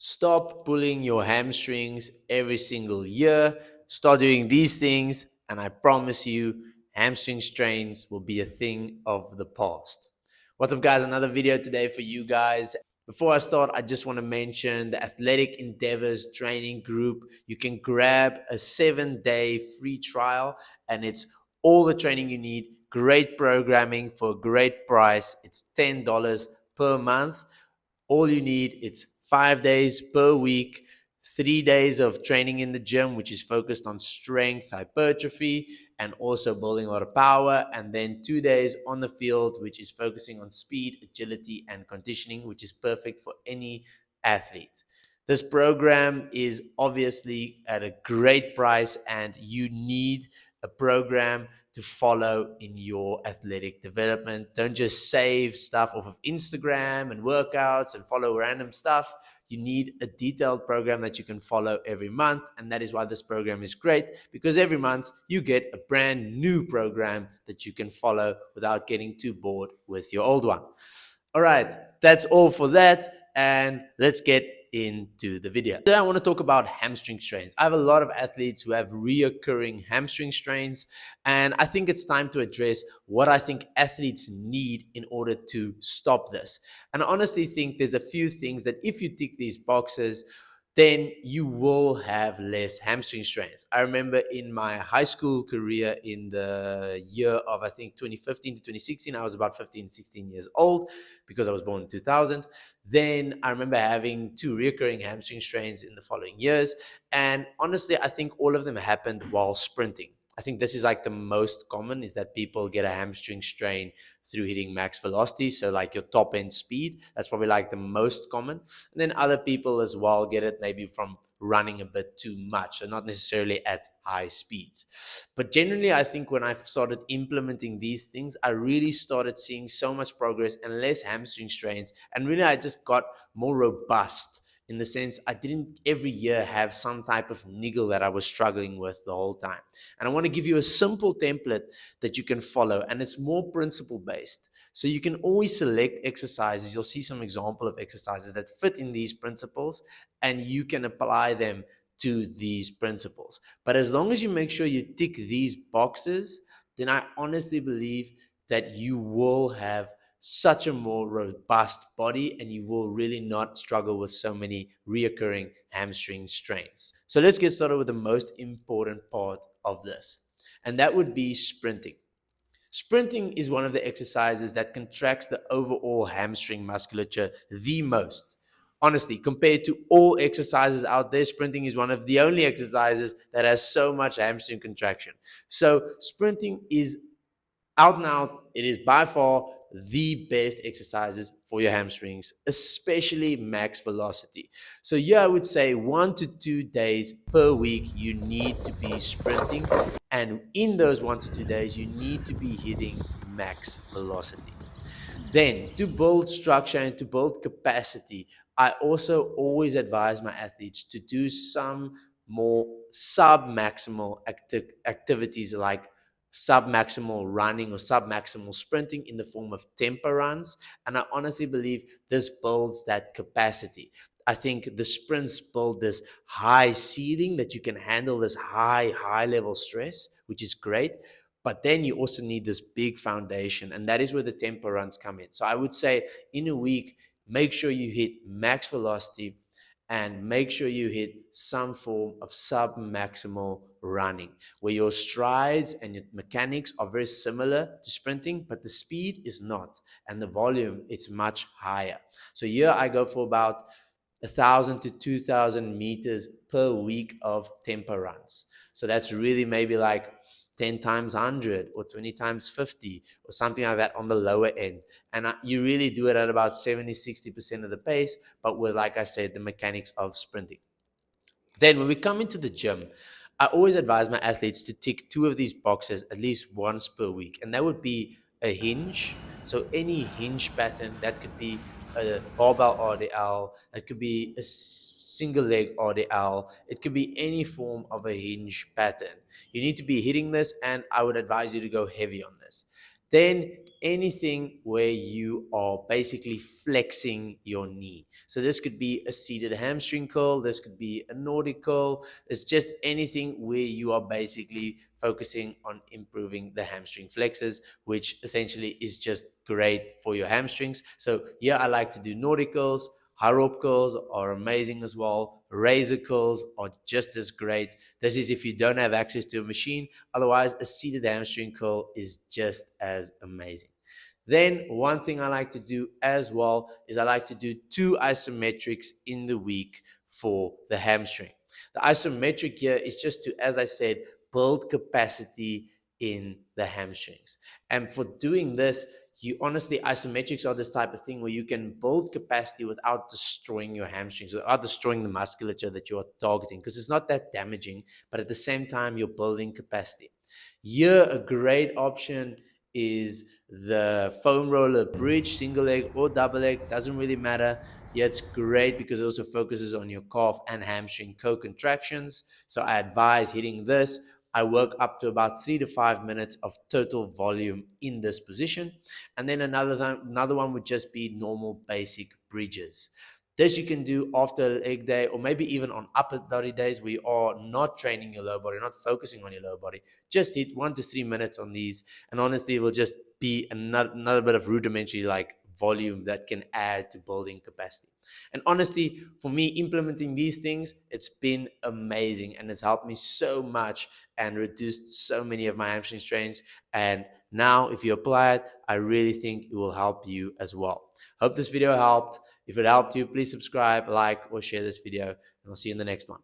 Stop pulling your hamstrings every single year. Start doing these things, and I promise you, hamstring strains will be a thing of the past. What's up, guys? Another video today for you guys. Before I start, I just want to mention the Athletic Endeavours training group. You can grab a 7-day free trial, and it's all the training you need. Great programming for a great price. It's $10 per month. All you need, it's 5 days per week, 3 days of training in the gym, which is focused on strength, hypertrophy, and also building a lot of power. And then 2 days on the field, which is focusing on speed, agility, and conditioning, which is perfect for any athlete. This program is obviously at a great price, and you need a program to follow in your athletic development. Don't just save stuff off of Instagram and workouts and follow random stuff. You need a detailed program that you can follow every month. And that is why this program is great, because every month you get a brand new program that you can follow without getting too bored with your old one. All right, that's all for that. And let's get into the video. Today I want to talk about hamstring strains. I have a lot of athletes who have reoccurring hamstring strains, and I think it's time to address what I think athletes need in order to stop this. And I honestly think there's a few things that if you tick these boxes, then you will have less hamstring strains. I remember in my high school career in the year of, I think, 2015 to 2016, I was about 15, 16 years old because I was born in 2000. Then I remember having 2 recurring hamstring strains in the following years. And honestly, I think all of them happened while sprinting. I think this is like the most common, is that people get a hamstring strain through hitting max velocity. So like your top end speed, that's probably like the most common. And then other people as well get it maybe from running a bit too much, so not necessarily at high speeds. But generally, I think when I started implementing these things, I really started seeing so much progress and less hamstring strains. And really, I just got more robust, in the sense I didn't every year have some type of niggle that I was struggling with the whole time. And I want to give you a simple template that you can follow, and it's more principle based. So you can always select exercises. You'll see some example of exercises that fit in these principles, and you can apply them to these principles. But as long as you make sure you tick these boxes, then I honestly believe that you will have such a more robust body, and you will really not struggle with so many reoccurring hamstring strains. So let's get started with the most important part of this, and that would be sprinting. Sprinting is one of the exercises that contracts the overall hamstring musculature the most. Honestly, compared to all exercises out there, sprinting is one of the only exercises that has so much hamstring contraction. So sprinting is out and out, it is by far the best exercises for your hamstrings, especially max velocity. So yeah, I would say 1 to 2 days per week you need to be sprinting, and in those 1 to 2 days you need to be hitting max velocity. Then, to build structure and to build capacity, I also always advise my athletes to do some more sub-maximal activities, like sub-maximal running or sub-maximal sprinting in the form of tempo runs. And I honestly believe this builds that capacity. I think the sprints build this high ceiling that you can handle this high level stress, which is great. But then you also need this big foundation, and that is where the tempo runs come in. So I would say in a week, make sure you hit max velocity and make sure you hit some form of sub-maximal running, where your strides and your mechanics are very similar to sprinting, but the speed is not, and the volume, it's much higher. So here I go for about 1,000 to 2,000 meters per week of tempo runs. So that's really maybe like 10 times 100 or 20 times 50 or something like that on the lower end. And you really do it at about 70-60% of the pace, but with, like I said, the mechanics of sprinting. Then when we come into the gym, I always advise my athletes to tick 2 of these boxes at least once per week. And that would be a hinge. So any hinge pattern, that could be a barbell RDL, that could be a single leg RDL, it could be any form of a hinge pattern. You need to be hitting this, and I would advise you to go heavy on this. Then anything where you are basically flexing your knee. So this could be a seated hamstring curl, this could be a Nordic curl. It's just anything where you are basically focusing on improving the hamstring flexors, which essentially is just great for your hamstrings. So yeah, I like to do Nordic curls. High rope curls are amazing as well. Razor curls are just as great. This is if you don't have access to a machine. Otherwise, a seated hamstring curl is just as amazing. Then one thing I like to do as well is I like to do 2 isometrics in the week for the hamstring. The isometric here is just to, as I said, build capacity in the hamstrings. And for doing this, you honestly, isometrics are this type of thing where you can build capacity without destroying your hamstrings, without destroying the musculature that you are targeting, because it's not that damaging, but at the same time, you're building capacity. Here, a great option is the foam roller bridge, single leg or double leg, doesn't really matter. Yeah, it's great because it also focuses on your calf and hamstring co-contractions. So I advise hitting this. I work up to about 3 to 5 minutes of total volume in this position. And then another one would just be normal basic bridges. This you can do after a leg day or maybe even on upper body days where you are not training your lower body, not focusing on your lower body. Just hit 1 to 3 minutes on these. And honestly, it will just be another bit of rudimentary like volume that can add to building capacity. And honestly, for me, implementing these things, it's been amazing and it's helped me so much and reduced so many of my hamstring strains. And now, if you apply it, I really think it will help you as well. Hope this video helped. If it helped you, please subscribe, like, or share this video, and I'll see you in the next one.